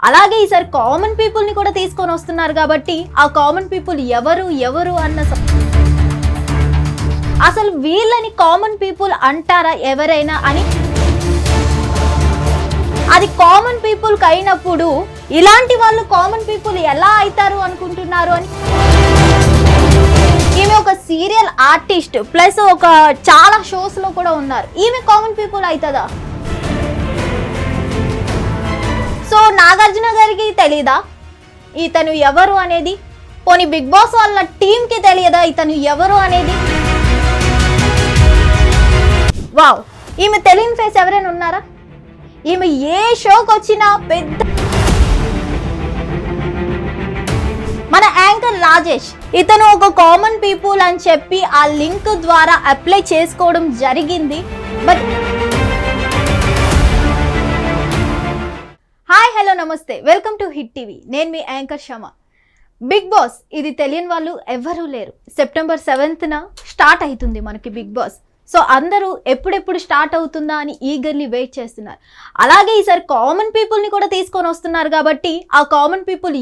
అలాగే ఈసారి common people ని కూడా తీసుకొని వస్తున్నారు కాబట్టి ఆ కామన్ పీపుల్ ఎవరు అన్న అసలు వీళ్ళని కామన్ పీపుల్ అంటారా ఎవరైనా అని, అది కామన్ పీపుల్ కి అయినప్పుడు ఇలాంటి వాళ్ళు కామన్ పీపుల్ ఎలా అవుతారు అనుకుంటున్నారు అని. ఈమె ఒక సీరియల్ ఆర్టిస్ట్ ప్లస్ ఒక చాలా షోస్ లో కూడా ఉన్నారు. ఈమె కామన్ పీపుల్ అవుతుందా? సో నాగార్జున గారికి తెలీదా ఇతను ఎవరు అనేది? పోనీ బిగ్ బాస్ వాళ్ళ టీమ్ కి తెలియదా ఇతను ఎవరు అనేది? వావ్, ఈమె తెలియని ఫేస్ ఎవరైనా ఉన్నారా? ఈమె ఏ షోకి వచ్చినా పెద్ద మన యాంకర్ రాజేష్, ఇతను ఒక కామన్ పీపుల్ అని చెప్పి ఆ లింక్ ద్వారా అప్లై చేసుకోవడం జరిగింది. బట్ హాయ్ హలో నమస్తే, వెల్కమ్ టు హిట్ టీవీ. నేను మీ యాంకర్ శమ. బిగ్ బాస్ ఇది తెలియని వాళ్ళు ఎవరూ లేరు. సెప్టెంబర్ 7న స్టార్ట్ అవుతుంది మనకి బిగ్ బాస్. సో అందరూ ఎప్పుడెప్పుడు స్టార్ట్ అవుతుందా అని ఈగర్లీ వెయిట్ చేస్తున్నారు. అలాగే ఈసారి కామన్ పీపుల్ని కూడా తీసుకొని వస్తున్నారు కాబట్టి ఆ కామన్ పీపుల్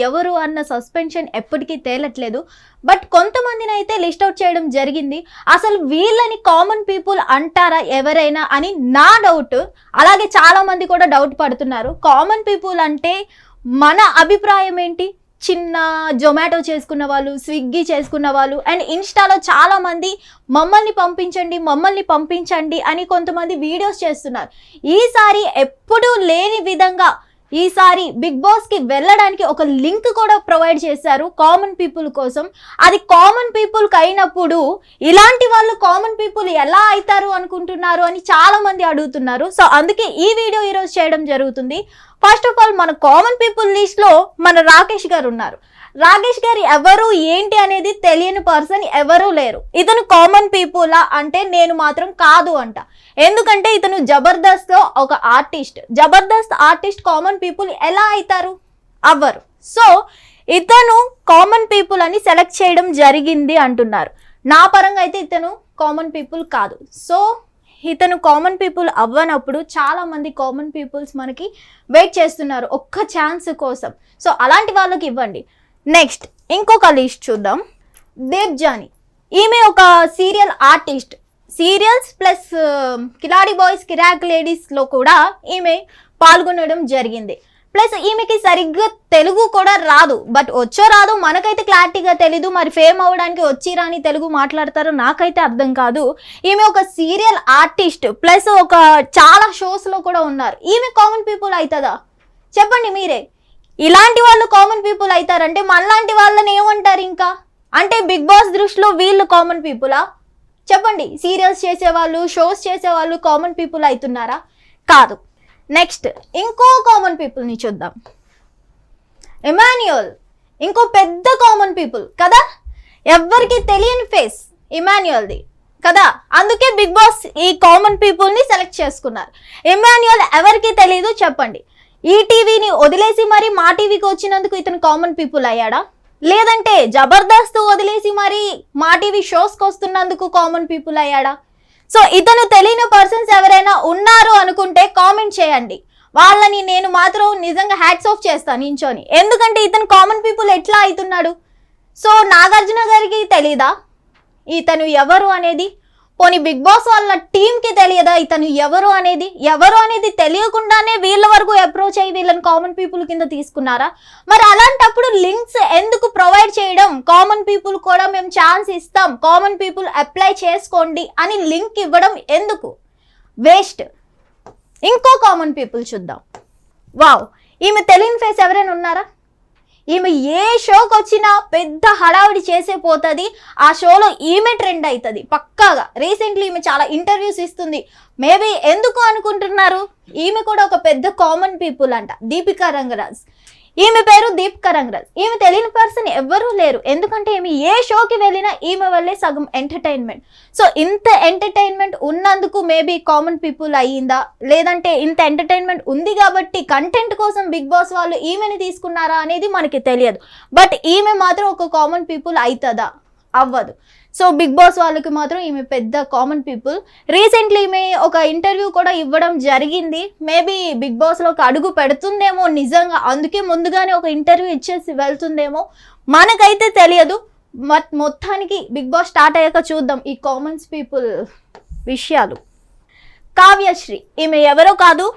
ఎవరు అన్న సస్పెన్షన్ ఎప్పటికీ తేలట్లేదు. బట్ కొంతమందిని అయితే లిస్ట్ అవుట్ చేయడం జరిగింది. అసలు వీళ్ళని కామన్ పీపుల్ అంటారా ఎవరైనా అని నా డౌట్. అలాగే చాలా మంది కూడా డౌట్ పడుతున్నారు. కామన్ పీపుల్ అంటే మన అభిప్రాయం ఏంటి? చిన్న జొమాటో చేసుకున్న వాళ్ళు, స్విగ్గీ చేసుకున్న వాళ్ళు, అండ్ ఇన్స్టాలో చాలా మంది మమ్మల్ని పంపించండి అని కొంతమంది వీడియోస్ చేస్తున్నారు. ఈసారి ఎప్పుడూ లేని విధంగా ఈసారి బిగ్ బాస్ కి వెళ్ళడానికి ఒక లింక్ కూడా ప్రొవైడ్ చేశారు కామన్ పీపుల్ కోసం. అది కామన్ పీపుల్ కి అయినప్పుడు ఇలాంటి వాళ్ళు కామన్ పీపుల్ ఎలా అవుతారు అనుకుంటున్నారు అని చాలా మంది అడుగుతున్నారు. సో అందుకే ఈ వీడియో ఈరోజు చేయడం జరుగుతుంది. ఫస్ట్ ఆఫ్ ఆల్ మన కామన్ పీపుల్ లిస్ట్ లో మన రాకేష్ గారు ఉన్నారు. రాకేష్ గారు ఎవరు ఏంటి అనేది తెలియని పర్సన్ ఎవరూ లేరు. ఇతను కామన్ పీపులా అంటే నేను మాత్రం కాదు అంట. ఎందుకంటే ఇతను జబర్దస్త్ లో ఒక artist. Jabardasth artist common people ఎలా అవుతారు? అవ్వరు. సో ఇతను కామన్ పీపుల్ అని సెలెక్ట్ చేయడం జరిగింది అంటున్నారు. నా పరంగా అయితే ఇతను కామన్ పీపుల్ కాదు. సో ఇతను కామన్ పీపుల్ అవ్వనప్పుడు చాలా మంది కామన్ పీపుల్స్ మనకి వెయిట్ చేస్తున్నారు ఒక్క ఛాన్స్ కోసం. సో అలాంటి వాళ్ళకి ఇవ్వండి. నెక్స్ట్ ఇంకొక లిస్ట్ చూద్దాం. దేవ్జాని, ఈమె ఒక serial artist. Serials plus Khiladi boys, Kirrak ladies లో కూడా ఈమె పాల్గొనడం జరిగింది. ప్లస్ ఈమెకి సరిగ్గా తెలుగు కూడా రాదు. బట్ వచ్చో రాదు మనకైతే క్లారిటీగా తెలీదు. మరి ఫేమ్ అవ్వడానికి వచ్చి రాని తెలుగు మాట్లాడతారో నాకైతే అర్థం కాదు. ఈమె ఒక సీరియల్ ఆర్టిస్ట్ ప్లస్ ఒక చాలా షోస్ లో కూడా ఉన్నారు. ఈమె కామన్ పీపుల్ అవుతుందా? చెప్పండి మీరే. ఇలాంటి వాళ్ళు కామన్ పీపుల్ అవుతారంటే మనలాంటి వాళ్ళని ఏమంటారు ఇంకా? అంటే బిగ్ బాస్ దృష్టిలో వీళ్ళు కామన్ పీపులా? చెప్పండి. సీరియల్స్ చేసేవాళ్ళు, షోస్ చేసేవాళ్ళు కామన్ పీపుల్ అవుతున్నారా? కాదు. నెక్స్ట్ ఇంకో కామన్ పీపుల్ని చూద్దాం. ఇమాన్యుయల్, ఇంకో పెద్ద కామన్ పీపుల్ కదా. ఎవ్వరికి తెలియని ఫేస్ ఇమాన్యుయల్ది కదా. అందుకే బిగ్ బాస్ ఈ కామన్ పీపుల్ని సెలెక్ట్ చేసుకున్నారు. ఇమాన్యుయల్ ఎవరికి తెలియదు చెప్పండి. ఈ టీవీని వదిలేసి మరి మా టీవీకి వచ్చినందుకు ఇతను కామన్ పీపుల్ అయ్యాడా? లేదంటే జబర్దస్త్ వదిలేసి మరి మా టీవీ షోస్కి వస్తున్నందుకు కామన్ పీపుల్ అయ్యాడా? సో ఇతను తెలియని పర్సన్స్ ఎవరైనా ఉన్నారు అనుకుంటే కామెంట్ చేయండి. వాళ్ళని నేను మాత్రం నిజంగా హ్యాట్స్ ఆఫ్ చేస్తాను నించోని. ఎందుకంటే ఇతను కామన్ పీపుల్ ఎట్లా అవుతున్నాడు? సో నాగార్జున గారికి తెలీదా ఇతను ఎవరు అనేది? పోనీ బిగ్ బాస్ వాళ్ళ టీమ్ కి తెలియదా ఇతను ఎవరు అనేది తెలియకుండానే వీళ్ళ వరకు అప్రోచ్ అయ్యి వీళ్ళని కామన్ పీపుల్ కింద తీసుకున్నారా? మరి అలాంటప్పుడు లింక్స్ ఎందుకు ప్రొవైడ్ చేయడం? కామన్ పీపుల్ కూడా మేము ఛాన్స్ ఇస్తాం, కామన్ పీపుల్ అప్లై చేసుకోండి అని లింక్ ఇవ్వడం ఎందుకు? వేస్ట్. ఇంకో కామన్ పీపుల్ చూద్దాం. వావ్, ఈమె తెలియని ఫేస్ ఎవరైనా ఉన్నారా? ఈమె ఏ షోకి వచ్చినా పెద్ద హడావిడి చేసే పోతుంది. ఆ షోలో ఈమె ట్రెండ్ అవుతుంది పక్కాగా. రీసెంట్లీ ఈమె చాలా ఇంటర్వ్యూస్ ఇస్తుంది. మేబీ ఎందుకు అనుకుంటున్నారు? ఈమె కూడా ఒక పెద్ద కామన్ పీపుల్ అంట. దీపికా రంగరాజ్, ఈమె పేరు దీపికా రంగరాజ్. ఈమె తెలియని పర్సన్ ఎవరూ లేరు. ఎందుకంటే ఈమె ఏ షోకి వెళ్ళినా ఈమె వల్లే సగం ఎంటర్టైన్మెంట్. సో ఇంత ఎంటర్టైన్మెంట్ ఉన్నందుకు మేబీ కామన్ పీపుల్ అయ్యిందా? లేదంటే ఇంత ఎంటర్టైన్మెంట్ ఉంది కాబట్టి కంటెంట్ కోసం బిగ్ బాస్ వాళ్ళు ఈమెని తీసుకున్నారా అనేది మనకి తెలియదు. బట్ ఈమె మాత్రం ఒక కామన్ పీపుల్ అవుతుందా? అవ్వదు. సో బిగ్ బాస్ వాళ్ళకి మాత్రం ఈమె పెద్ద కామన్ పీపుల్. రీసెంట్లీ ఈమె ఒక ఇంటర్వ్యూ కూడా ఇవ్వడం జరిగింది. మేబీ బిగ్ బాస్లోకి అడుగు పెడుతుందేమో నిజంగా, అందుకే ముందుగానే ఒక ఇంటర్వ్యూ ఇచ్చేసి వెళ్తుందేమో, మనకైతే తెలియదు. మొత్తానికి బిగ్ బాస్ స్టార్ట్ అయ్యాక చూద్దాం ఈ కామన్స్ పీపుల్ విషయాలు. కావ్యశ్రీ ఈమె ఎవరో కాదు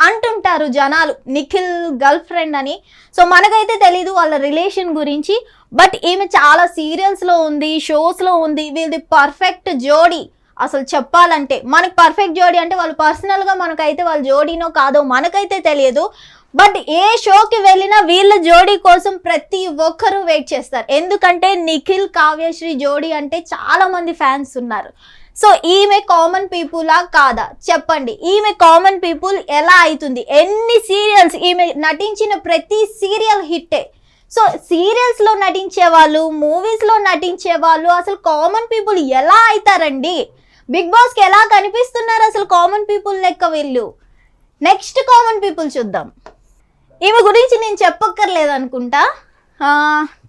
అంటుంటారు జనాలు, నిఖిల్ గర్ల్ ఫ్రెండ్ అని. సో మనకైతే తెలీదు వాళ్ళ రిలేషన్ గురించి. బట్ ఈమె చాలా సీరియల్స్లో ఉంది, షోస్లో ఉంది. వీళ్ళది పర్ఫెక్ట్ జోడీ. అసలు చెప్పాలంటే మనకి పర్ఫెక్ట్ జోడీ అంటే వాళ్ళు పర్సనల్గా మనకైతే వాళ్ళ జోడీనో కాదో మనకైతే తెలియదు. బట్ ఏ షోకి వెళ్ళినా వీళ్ళ జోడీ కోసం ప్రతి ఒక్కరూ వెయిట్ చేస్తారు. ఎందుకంటే నిఖిల్ కావ్యశ్రీ జోడీ అంటే చాలా మంది ఫ్యాన్స్ ఉన్నారు. సో ఈమె కామన్ పీపులా కాదా చెప్పండి. ఈమె కామన్ పీపుల్ ఎలా అవుతుంది? ఎన్ని సీరియల్స్, ఈమె నటించిన ప్రతి సీరియల్ హిట్టే. సో సీరియల్స్లో నటించే వాళ్ళు, మూవీస్లో నటించే వాళ్ళు అసలు కామన్ పీపుల్ ఎలా అవుతారండి? బిగ్ బాస్కి ఎలా కనిపిస్తున్నారు అసలు కామన్ పీపుల్ లెక్క వీళ్ళు? నెక్స్ట్ కామన్ పీపుల్ చూద్దాం. ఈమె గురించి నేను చెప్పక్కర్లేదు అనుకుంటా,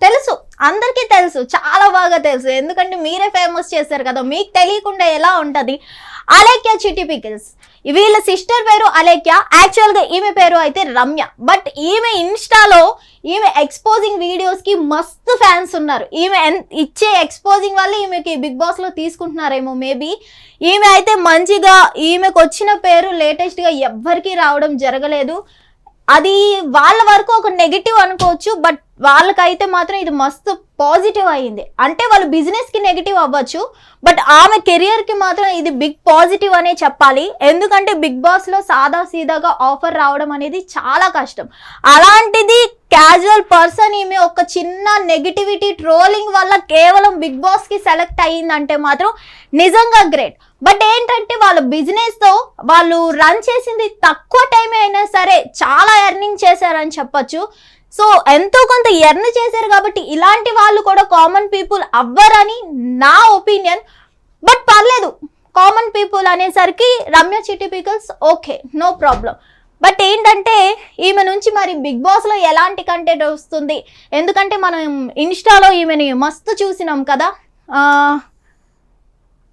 తెలుసు, అందరికీ తెలుసు, చాలా బాగా తెలుసు. ఎందుకంటే మీరే ఫేమస్ చేశారు కదా, మీకు తెలియకుండా ఎలా ఉంటుంది? అలేఖ్య చిట్టి పికిల్స్. వీళ్ళ సిస్టర్ పేరు అలేఖ్య, యాక్చువల్గా ఈమె పేరు అయితే రమ్య. బట్ ఈమె ఇన్స్టాలో ఈమె ఎక్స్పోజింగ్ వీడియోస్కి మస్తు ఫ్యాన్స్ ఉన్నారు. ఈమె ఇచ్చే ఎక్స్పోజింగ్ వల్ల ఈమెకి బిగ్ బాస్లో తీసుకుంటున్నారేమో మేబీ. ఈమె అయితే మంచిగా, ఈమెకు వచ్చిన పేరు లేటెస్ట్గా ఎవ్వరికీ రావడం జరగలేదు. అది వాళ్ళ వరకు ఒక నెగిటివ్ అనుకోవచ్చు, బట్ వాళ్ళకైతే మాత్రం ఇది మస్తు పాజిటివ్ అయ్యింది. అంటే వాళ్ళ బిజినెస్కి నెగిటివ్ అవ్వచ్చు, బట్ ఆమె కెరియర్కి మాత్రం ఇది బిగ్ పాజిటివ్ అనే చెప్పాలి. ఎందుకంటే బిగ్ బాస్లో సాదా సీదాగా ఆఫర్ రావడం అనేది చాలా కష్టం. అలాంటిది క్యాజువల్ పర్సన్ ఈమె ఒక చిన్న నెగిటివిటీ ట్రోలింగ్ వల్ల కేవలం బిగ్ బాస్కి సెలెక్ట్ అయ్యిందంటే మాత్రం నిజంగా గ్రేట్. బట్ ఏంటంటే వాళ్ళ బిజినెస్తో వాళ్ళు రన్ చేసింది తక్కువ టైం అయినా సరే చాలా ఎర్నింగ్ చేశారని చెప్పచ్చు. సో ఎంతో కొంత ఎర్న్ చేశారు కాబట్టి ఇలాంటి వాళ్ళు కూడా కామన్ పీపుల్ అవ్వరని నా ఒపీనియన్. బట్ పర్లేదు, కామన్ పీపుల్ అనేసరికి Ramya Chitti pickles okay, no problem. But ఏంటంటే ఈమె నుంచి మరి బిగ్ బాస్లో ఎలాంటి కంటెంట్ వస్తుంది? ఎందుకంటే మనం ఇన్స్టాలో ఈమెని మస్తు చూసినాం కదా,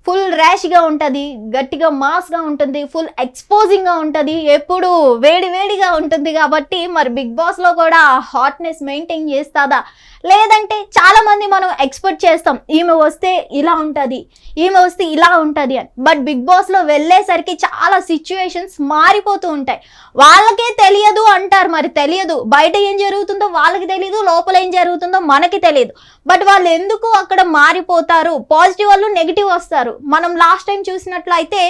ఫుల్ ర్యాష్గా ఉంటుంది, గట్టిగా మాస్గా ఉంటుంది, ఫుల్ ఎక్స్పోజింగ్గా ఉంటుంది, ఎప్పుడు వేడిగా ఉంటుంది. కాబట్టి మరి బిగ్ బాస్లో కూడా హాట్నెస్ మెయింటైన్ చేస్తుందా? లేదంటే చాలామంది మనం ఎక్స్పెక్ట్ చేస్తాం ఈమె వస్తే ఇలా ఉంటుంది, ఈమె వస్తే ఇలా ఉంటుంది అని. బట్ బిగ్ బాస్లో వెళ్ళేసరికి చాలా సిచ్యువేషన్స్ మారిపోతూ ఉంటాయి. వాళ్ళకే తెలియదు అంటారు, మరి తెలియదు. బయట ఏం జరుగుతుందో వాళ్ళకి తెలియదు, లోపల ఏం జరుగుతుందో మనకి తెలియదు. బట్ వాళ్ళు ఎందుకు అక్కడ మారిపోతారు? పాజిటివ్ వాళ్ళు నెగిటివ్ వస్తారు. మనం లాస్ట్ టైం చూసినట్లయితే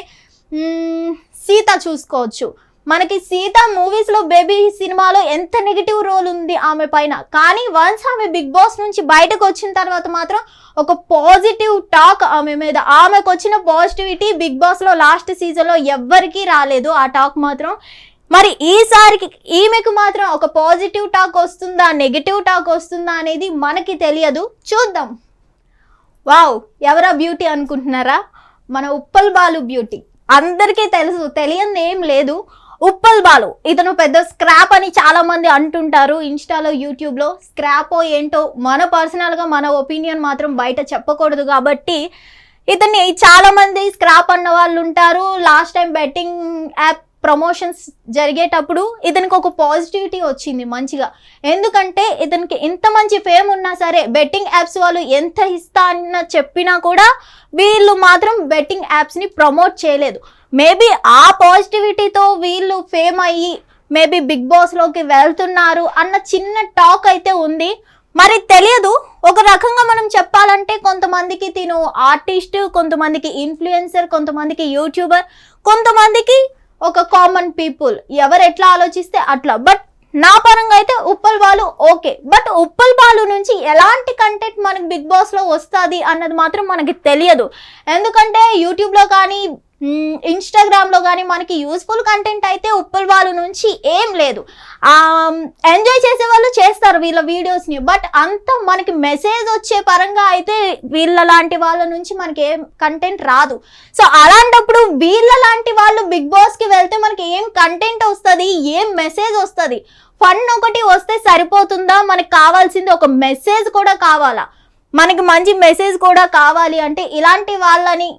సీత చూసుకోవచ్చు. మనకి సీత మూవీస్లో, బేబీ సినిమాలో ఎంత నెగిటివ్ రోల్ ఉంది ఆమె పైన. కానీ వన్స్ ఆమె బిగ్ బాస్ నుంచి బయటకు వచ్చిన తర్వాత మాత్రం ఒక పాజిటివ్ టాక్ ఆమె మీద. ఆమెకు వచ్చిన పాజిటివిటీ బిగ్ బాస్లో లాస్ట్ సీజన్లో ఎవ్వరికీ రాలేదు ఆ టాక్ మాత్రం. మరి ఈసారికి ఈమెకు మాత్రం ఒక పాజిటివ్ టాక్ వస్తుందా, నెగిటివ్ టాక్ వస్తుందా అనేది మనకి తెలియదు, చూద్దాం. వావ్, ఎవరా బ్యూటీ అనుకుంటున్నారా? మన ఉప్పల్ బాలు బ్యూటీ. అందరికీ తెలుసు, తెలియని ఏం లేదు. ఉప్పల్ బాలు ఇతను పెద్ద స్క్రాప్ అని చాలా మంది అంటుంటారు ఇన్స్టాలో, యూట్యూబ్లో. స్క్రాపో ఏంటో మన పర్సనల్గా మన ఒపీనియన్ మాత్రం బయట చెప్పకూడదు కాబట్టి ఇతన్ని చాలా మంది స్క్రాప్ అన్న వాళ్ళు ఉంటారు. Last time betting app promotions జరిగేటప్పుడు ఇతనికి ఒక పాజిటివిటీ వచ్చింది మంచిగా. ఎందుకంటే ఇతనికి ఇంత మంచి ఫేమ్ ఉన్నా సరే బెట్టింగ్ యాప్స్ వాళ్ళు ఎంత ఇస్తా అన్న చెప్పినా కూడా వీళ్ళు మాత్రం బెట్టింగ్ యాప్స్ని ప్రమోట్ చేయలేదు. మేబీ ఆ పాజిటివిటీతో వీళ్ళు ఫేమ్ అయ్యి మేబీ బిగ్ బాస్లోకి వెళ్తున్నారు అన్న చిన్న టాక్ అయితే ఉంది. మరి తెలియదు. ఒక రకంగా మనం చెప్పాలంటే కొంతమందికి తిను ఆర్టిస్ట్, కొంతమందికి ఇన్ఫ్లుయెన్సర్, కొంతమందికి యూట్యూబర్, కొంతమందికి ఒక కామన్ పీపుల్. ఎవరు ఎట్లా ఆలోచిస్తే అట్లా. బట్ నా పరంగా అయితే ఉప్పల్ బాలు ఓకే. బట్ ఉప్పల్ బాలు నుంచి ఎలాంటి కంటెంట్ మనకి బిగ్ బాస్లో వస్తుంది అన్నది మాత్రం మనకి తెలియదు. ఎందుకంటే యూట్యూబ్లో కానీ ఇన్స్టాగ్రామ్లో కానీ మనకి యూస్ఫుల్ కంటెంట్ అయితే ఉప్పల్ బాలు నుంచి ఏం లేదు. ఎంజాయ్ చేసే వాళ్ళు చేస్తారు వీళ్ళ వీడియోస్ని. బట్ అంత మనకి మెసేజ్ వచ్చే పరంగా అయితే వీళ్ళ లాంటి వాళ్ళ నుంచి మనకి ఏం కంటెంట్ రాదు. సో అలాంటప్పుడు వీళ్ళ లాంటి వాళ్ళు బిగ్ బాస్కి వెళ్తే మనకి ఏం కంటెంట్ వస్తుంది, ఏం మెసేజ్ వస్తుంది? ఫన్ ఒకటి వస్తే సరిపోతుందా? మనకి కావాల్సింది ఒక మెసేజ్ కూడా కావాలా? మనకి మంచి మెసేజ్ కూడా కావాలి అంటే ఇలాంటి వాళ్ళని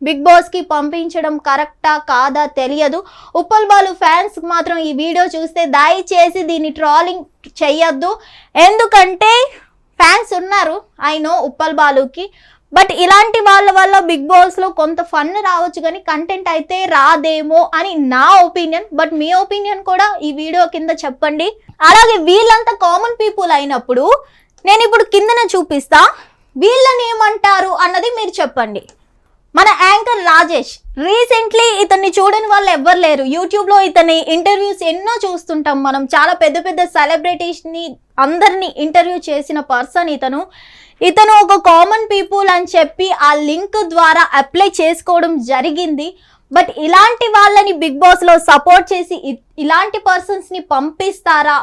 బిగ్ బాస్కి పంపించడం కరెక్టా కాదా తెలియదు. ఉప్పల్ బాలు ఫ్యాన్స్ మాత్రం ఈ వీడియో చూస్తే దయచేసి దీన్ని ట్రోలింగ్ చెయ్యొద్దు. ఎందుకంటే ఫ్యాన్స్ ఉన్నారు ఐ నో ఉప్పల్ బాలుకి, బట్ ఇలాంటి వాళ్ళ వల్ల బిగ్ బాస్లో కొంత ఫన్ రావచ్చు కానీ కంటెంట్ అయితే రాదేమో అని నా ఒపీనియన్. బట్ మీ ఒపీనియన్ కూడా ఈ వీడియో కింద చెప్పండి. అలాగే వీళ్ళంతా కామన్ పీపుల్ అయినప్పుడు నేను ఇప్పుడు కిందన చూపిస్తా, వీళ్ళని ఏమంటారు అన్నది మీరు చెప్పండి. మన యాంకర్ రాజేష్, రీసెంట్లీ ఇతన్ని చూడని వాళ్ళు ఎవ్వరు లేరు. యూట్యూబ్లో ఇతని ఇంటర్వ్యూస్ ఎన్నో చూస్తుంటాం మనం. చాలా పెద్ద పెద్ద సెలబ్రిటీస్ని అందరినీ ఇంటర్వ్యూ చేసిన పర్సన్ ఇతను ఒక కామన్ పీపుల్ అని చెప్పి ఆ లింక్ ద్వారా అప్లై చేసుకోవడం జరిగింది. బట్ ఇలాంటి వాళ్ళని బిగ్ బాస్లో సపోర్ట్ చేసి ఇలాంటి పర్సన్స్ని పంపిస్తారా,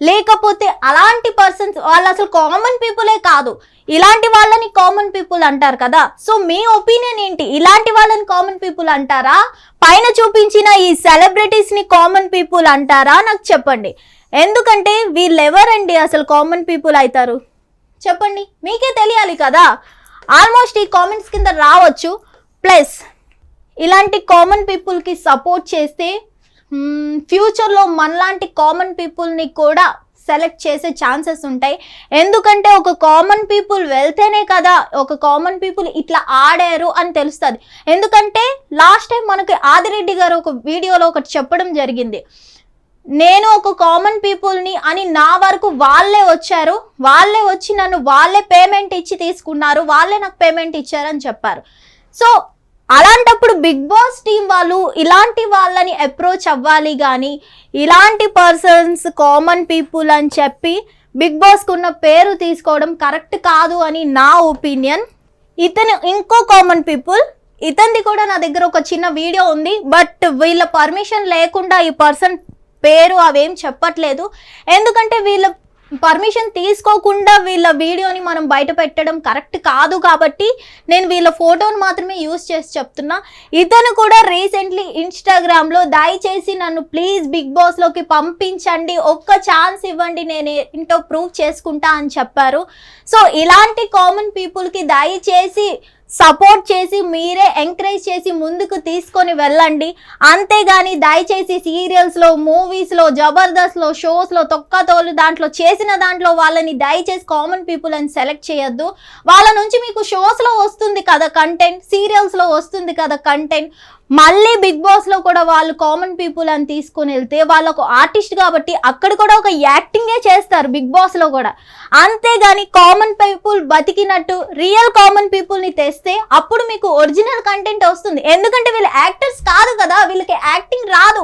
లేకపోతే అలాంటి పర్సన్స్ వాళ్ళు అసలు కామన్ పీపులే కాదు, ఇలాంటి వాళ్ళని కామన్ పీపుల్ అంటారు కదా. సో మీ ఒపీనియన్ ఏంటి? ఇలాంటి వాళ్ళని కామన్ పీపుల్ అంటారా, పైన చూపించిన ఈ సెలబ్రిటీస్ని కామన్ పీపుల్ అంటారా నాకు చెప్పండి. ఎందుకంటే వీళ్ళు ఎవరండి అసలు కామన్ పీపుల్ అవుతారు చెప్పండి, మీకే తెలియాలి కదా. ఆల్మోస్ట్ ఈ కామెంట్స్ కింద రావచ్చు. ప్లస్ ఇలాంటి కామన్ పీపుల్కి సపోర్ట్ చేస్తే ఫ్యూచర్లో మనలాంటి కామన్ పీపుల్ని కూడా సెలెక్ట్ చేసే ఛాన్సెస్ ఉంటాయి. ఎందుకంటే ఒక కామన్ పీపుల్ వెళ్తేనే కదా ఒక కామన్ పీపుల్ ఇట్లా ఆడారు అని తెలుస్తుంది. ఎందుకంటే లాస్ట్ టైం మనకి ఆదిరెడ్డి గారు ఒక వీడియోలో ఒకటి చెప్పడం జరిగింది, నేను ఒక కామన్ పీపుల్ని అని నా వరకు వాళ్ళే వచ్చి నన్ను వాళ్ళే పేమెంట్ ఇచ్చి తీసుకున్నారు, వాళ్ళే నాకు పేమెంట్ ఇచ్చారని చెప్పారు. సో అలాంటప్పుడు బిగ్ బాస్ టీం వాళ్ళు ఇలాంటి వాళ్ళని అప్రోచ్ అవ్వాలి కానీ ఇలాంటి పర్సన్స్ కామన్ పీపుల్ అని చెప్పి బిగ్ బాస్కు ఉన్న పేరు తీసుకోవడం కరెక్ట్ కాదు అని నా ఒపీనియన్. ఇతను ఇంకో కామన్ పీపుల్, ఇతనిది కూడా నా దగ్గర ఒక చిన్న వీడియో ఉంది. బట్ వీళ్ళ పర్మిషన్ లేకుండా ఈ పర్సన్ పేరు అవేం చెప్పట్లేదు. ఎందుకంటే వీళ్ళ పర్మిషన్ తీసుకోకుండా వీళ్ళ వీడియోని మనం బయట పెట్టడం కరెక్ట్ కాదు కాబట్టి నేను వీళ్ళ ఫోటోని మాత్రమే యూజ్ చేసి చెప్తున్నా. ఇతను కూడా రీసెంట్లీ ఇన్స్టాగ్రామ్లో దయచేసి నన్ను ప్లీజ్ బిగ్ బాస్లోకి పంపించండి, ఒక్క ఛాన్స్ ఇవ్వండి, నేను ఏంటో ప్రూవ్ చేసుకుంటా అని చెప్పారు. సో ఇలాంటి కామన్ పీపుల్కి దయచేసి సపోర్ట్ చేసి మీరే ఎంకరేజ్ చేసి ముందుకు తీసుకొని వెళ్ళండి. అంతేగాని దయచేసి సీరియల్స్లో, మూవీస్లో, జబర్దస్త్లో, షోస్లో తొక్కతోలు దాంట్లో చేసిన దాంట్లో వాళ్ళని దయచేసి కామన్ పీపుల్ అని సెలెక్ట్ చేయొద్దు. వాళ్ళ నుంచి మీకు షోస్లో వస్తుంది కదా కంటెంట్, సీరియల్స్లో వస్తుంది కదా కంటెంట్, మళ్ళీ బిగ్ బాస్లో కూడా వాళ్ళు కామన్ పీపుల్ అని తీసుకొని వెళ్తే వాళ్ళకు ఆర్టిస్ట్ కాబట్టి అక్కడ కూడా ఒక యాక్టింగే చేస్తారు బిగ్ బాస్లో కూడా. అంతేగాని కామన్ పీపుల్ బతికినట్టు రియల్ కామన్ పీపుల్ని తెస్తే అప్పుడు మీకు ఒరిజినల్ కంటెంట్ వస్తుంది. ఎందుకంటే వీళ్ళు యాక్టర్స్ కాదు కదా, వీళ్ళకి యాక్టింగ్ రాదు.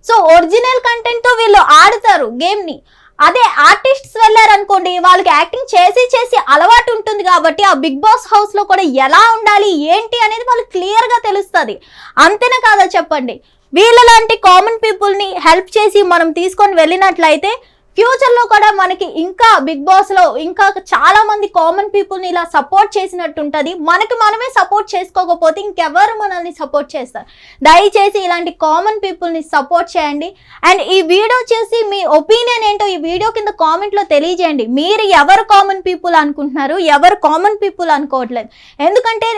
సో ఒరిజినల్ కంటెంట్తో వీళ్ళు ఆడతారు గేమ్ని. అదే ఆర్టిస్ట్స్ వెళ్ళారనుకోండి, వాళ్ళకి యాక్టింగ్ చేసి అలవాటు ఉంటుంది కాబట్టి ఆ బిగ్ బాస్ హౌస్లో కూడా ఎలా ఉండాలి ఏంటి అనేది వాళ్ళకి క్లియర్గా తెలుస్తుంది. అంతేనా కాదా చెప్పండి. వీళ్ళలాంటి కామన్ పీపుల్ని హెల్ప్ చేసి మనం తీసుకొని వెళ్ళినట్లయితే ఫ్యూచర్లో కూడా మనకి ఇంకా బిగ్ బాస్లో ఇంకా చాలా మంది కామన్ పీపుల్ని ఇలా సపోర్ట్ చేసినట్టు ఉంటుంది. మనకి మనమే సపోర్ట్ చేసుకోకపోతే ఇంకెవరు మనల్ని సపోర్ట్ చేస్తారు. దయచేసి ఇలాంటి కామన్ పీపుల్ని సపోర్ట్ చేయండి. అండ్ ఈ వీడియో చూసి మీ ఒపీనియన్ ఏంటో ఈ వీడియో కింద కామెంట్లో తెలియజేయండి. మీరు ఎవరు కామన్ పీపుల్ అనుకుంటున్నారు, ఎవరు కామన్ పీపుల్ అనుకోవట్లేదు. ఎందుకంటే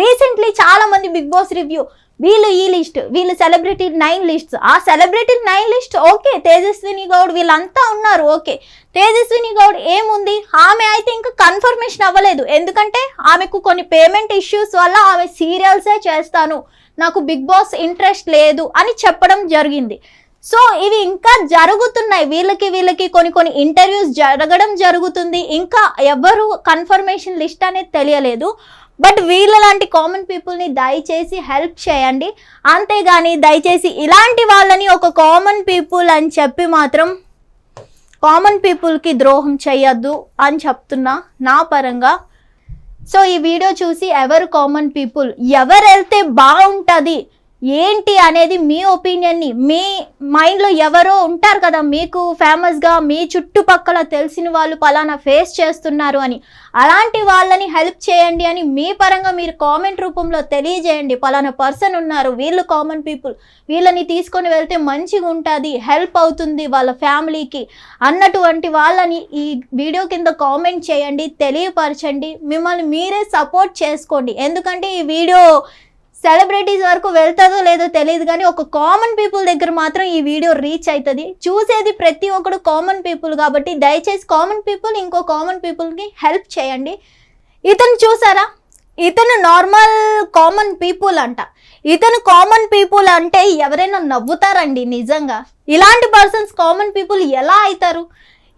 రీసెంట్లీ చాలా మంది బిగ్ బాస్ రివ్యూ వీళ్ళు ఈ లిస్ట్, వీళ్ళు సెలబ్రిటీ 9 లిస్ట్స్, ఆ celebrity 9 list okay, Tejaswini Goud వీళ్ళంతా ఉన్నారు ఓకే. తేజస్విని గౌడ్ ఏముంది, ఆమె అయితే ఇంకా కన్ఫర్మేషన్ అవ్వలేదు. ఎందుకంటే ఆమెకు కొన్ని పేమెంట్ ఇష్యూస్ వల్ల ఆమె సీరియల్సే చేస్తాను, నాకు బిగ్ బాస్ ఇంట్రెస్ట్ లేదు అని చెప్పడం జరిగింది. సో ఇవి ఇంకా జరుగుతున్నాయి, వీళ్ళకి కొన్ని ఇంటర్వ్యూస్ జరగడం జరుగుతుంది. ఇంకా ఎవరు కన్ఫర్మేషన్ లిస్ట్ అనేది తెలియలేదు. బట్ వీళ్ళలాంటి కామన్ పీపుల్ని దయచేసి హెల్ప్ చేయండి. అంతేగాని దయచేసి ఇలాంటి వాళ్ళని ఒక కామన్ పీపుల్ అని చెప్పి మాత్రం కామన్ పీపుల్కి ద్రోహం చేయొద్దు అని చెప్తున్నా నా పరంగా. సో ఈ వీడియో చూసి ఎవరు కామన్ పీపుల్, ఎవరు వెళ్తే బాగుంటుంది, ఏంటి అనేది మీ ఒపీనియన్ని, మీ మైండ్లో ఎవరో ఉంటారు కదా మీకు ఫేమస్గా, మీ చుట్టుపక్కల తెలిసిన వాళ్ళు పలానా ఫేస్ చేస్తున్నారు అని, అలాంటి వాళ్ళని హెల్ప్ చేయండి అని మీ పరంగా మీరు కామెంట్ రూపంలో తెలియజేయండి. పలానా పర్సన్ ఉన్నారు, వీళ్ళు కామన్ పీపుల్, వీళ్ళని తీసుకొని వెళ్తే మంచిగా ఉంటుంది, హెల్ప్ అవుతుంది వాళ్ళ ఫ్యామిలీకి అన్నటువంటి వాళ్ళని ఈ వీడియో కింద కామెంట్ చేయండి, తెలియపరచండి. మిమ్మల్ని మీరే సపోర్ట్ చేసుకోండి. ఎందుకంటే ఈ వీడియో సెలబ్రిటీస్ వరకు వెళ్తుందో లేదో తెలియదు, కానీ ఒక కామన్ పీపుల్ దగ్గర మాత్రం ఈ వీడియో రీచ్ అవుతుంది. చూసేది ప్రతి ఒక్కడు కామన్ పీపుల్ కాబట్టి దయచేసి కామన్ పీపుల్ ఇంకో కామన్ పీపుల్కి హెల్ప్ చేయండి. ఇతను చూసారా, ఇతను నార్మల్ కామన్ పీపుల్ అంట. ఇతను కామన్ పీపుల్ అంటే ఎవరైనా నవ్వుతారండి నిజంగా. ఇలాంటి పర్సన్స్ కామన్ పీపుల్ ఎలా అవుతారు?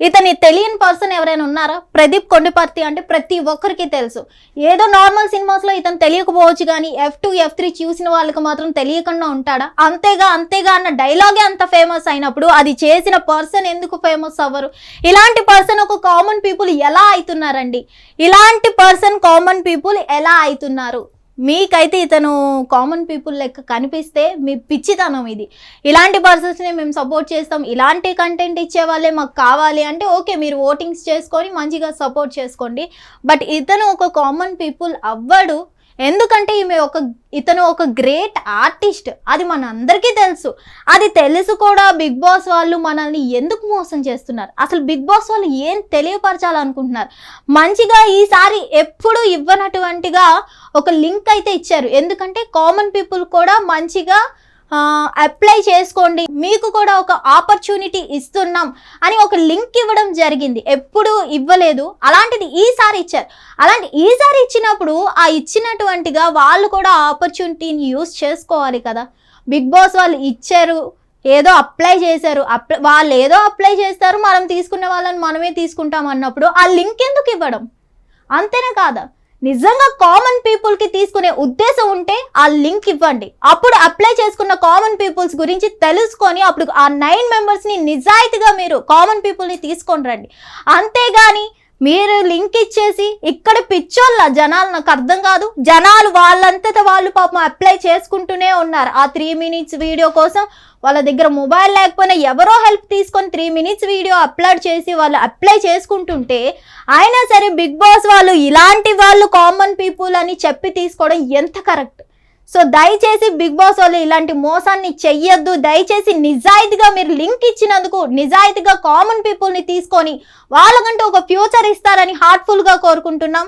ఇతని తెలియని పర్సన్ ఎవరైనా ఉన్నారా? ప్రదీప్ కొండపర్తి అంటే ప్రతి ఒక్కరికి తెలుసు. ఏదో నార్మల్ సినిమాస్లో ఇతను తెలియకపోవచ్చు, కానీ F2 F3 చూసిన వాళ్ళకి మాత్రం తెలియకుండా ఉంటాడా? అంతేగా అన్న డైలాగే అంత ఫేమస్ అయినప్పుడు అది చేసిన పర్సన్ ఎందుకు ఫేమస్ అవ్వరు? ఇలాంటి పర్సన్ ఒక కామన్ పీపుల్ ఎలా అవుతున్నారండి? ఇలాంటి పర్సన్ కామన్ పీపుల్ ఎలా అవుతున్నారు? మీకైతే ఇతను కామన్ పీపుల్ లెక్క కనిపిస్తే మీ పిచ్చితనం ఇది. ఇలాంటి పర్సన్స్ని మేము సపోర్ట్ చేస్తాం, ఇలాంటి కంటెంట్ ఇచ్చే వాళ్ళే మాకు కావాలి అంటే ఓకే, మీరు ఓటింగ్స్ చేసుకొని మంచిగా సపోర్ట్ చేసుకోండి. బట్ ఇతను ఒక కామన్ పీపుల్ అవ్వడు. ఎందుకంటే ఇతను ఒక గ్రేట్ ఆర్టిస్ట్, అది మన అందరికీ తెలుసు. అది తెలుసు కూడా బిగ్ బాస్ వాళ్ళు మనల్ని ఎందుకు మోసం చేస్తున్నారు? అసలు బిగ్ బాస్ వాళ్ళు ఏం తెలియపరచాలనుకుంటున్నారు? మంచిగా ఈసారి ఎప్పుడు ఇవ్వనటువంటిగా ఒక లింక్ అయితే ఇచ్చారు. ఎందుకంటే కామన్ పీపుల్ కూడా మంచిగా అప్లై చేసుకోండి, మీకు కూడా ఒక ఆపర్చునిటీ ఇస్తున్నాం అని ఒక లింక్ ఇవ్వడం జరిగింది. ఎప్పుడు ఇవ్వలేదు, అలాంటిది ఈసారి ఇచ్చారు. అలాంటి ఈసారి ఇచ్చినప్పుడు ఆ ఇచ్చినటువంటిగా వాళ్ళు కూడా ఆపర్చునిటీని యూజ్ చేసుకోవాలి కదా. బిగ్ బాస్ వాళ్ళు ఇచ్చారు, ఏదో అప్లై చేశారు, వాళ్ళు ఏదో అప్లై చేస్తారు, మనం తీసుకునే వాళ్ళని మనమే తీసుకుంటాం అన్నప్పుడు ఆ లింక్ ఎందుకు ఇవ్వడం? అంతేనే కాదా? నిజంగా కామన్ పీపుల్కి తీసుకునే ఉద్దేశం ఉంటే ఆ లింక్ ఇవ్వండి. అప్పుడు అప్లై చేసుకున్న కామన్ పీపుల్స్ గురించి తెలుసుకొని అప్పుడు ఆ 9 మెంబర్స్ని నిజాయితీగా మీరు కామన్ పీపుల్ని తీసుకొని రండి. అంతేగాని మీరు లింక్ ఇచ్చేసి ఇక్కడ పిచ్చోళ్ళ జనాలు, నాకు అర్థం కాదు. జనాలు వాళ్ళంతటా వాళ్ళు పాపం అప్లై చేసుకుంటూనే ఉన్నారు. ఆ 3 minutes వీడియో కోసం వాళ్ళ దగ్గర మొబైల్ లేకపోయినా ఎవరో హెల్ప్ తీసుకొని 3 minutes వీడియో అప్లోడ్ చేసి వాళ్ళు అప్లై చేసుకుంటుంటే అయినా సరే బిగ్ బాస్ వాళ్ళు ఇలాంటి వాళ్ళు కామన్ పీపుల్ అని చెప్పి తీసుకోవడం ఎంత కరెక్ట్? సో దయచేసి బిగ్ బాస్ వాళ్ళు ఇలాంటి మోసాన్ని చెయ్యొద్దు. దయచేసి నిజాయితీగా మీరు లింక్ ఇచ్చినందుకు నిజాయితీగా కామన్ పీపుల్ని తీసుకొని వాళ్ళకంటే ఒక ఫ్యూచర్ ఇస్తారని హార్ట్ఫుల్గా కోరుకుంటున్నాం.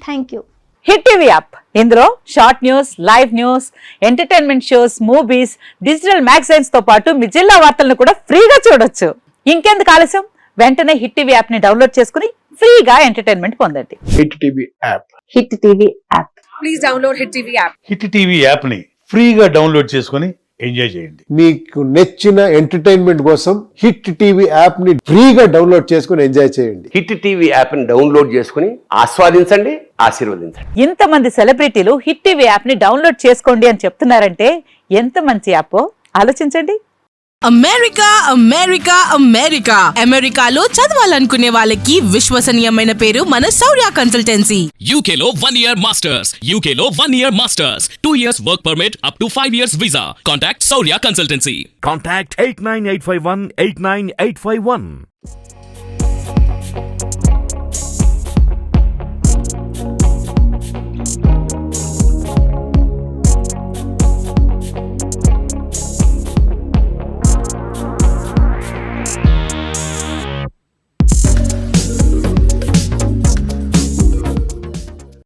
Thank you. Hit TV app, ఇందులో short news, live news, entertainment shows, movies, digital magazines తో పాటు మీ జిల్లా వార్తలను కూడా ఫ్రీగా చూడొచ్చు. ఇంకెందుకు ఆలస్యం, వెంటనే హిట్ టీవీ యాప్ ని డౌన్లోడ్ చేసుకుని ఫ్రీగా ఎంటర్టైన్మెంట్ పొందండి. Hit TV app. Hit TV app. Please download hit TV app. Hit TV app ని ఫ్రీగా డౌన్లోడ్ చేసుకొని ఎంజాయ్ చేయండి. మీకు నచ్చిన ఎంటర్టైన్మెంట్ కోసం హిట్ టీవీ యాప్ ని ఫ్రీగా డౌన్లోడ్ చేసుకొని ఎంజాయ్ చేయండి. హిట్ టీవీ యాప్ ని డౌన్లోడ్ చేసుకుని ఆస్వాదించండి, ఆశీర్వదించండి. ఇంతమంది సెలబ్రిటీలు హిట్ టీవీ యాప్ ని డౌన్లోడ్ చేసుకోండి అని చెప్తున్నారంటే ఎంత మంచి యాప్ ఆలోచించండి. అమెరికా అమెరికా అమెరికా అమెరికాలో చదవాలనుకునే వాళ్ళకి విశ్వసనీయమైన పేరు మన శౌర్య కన్సల్టెన్సీ. UK లో 1 year masters. UK లో 1 year masters. 2 years work permit up to 5 years visa. Contact Saurya Consultancy. Contact 89851 89851.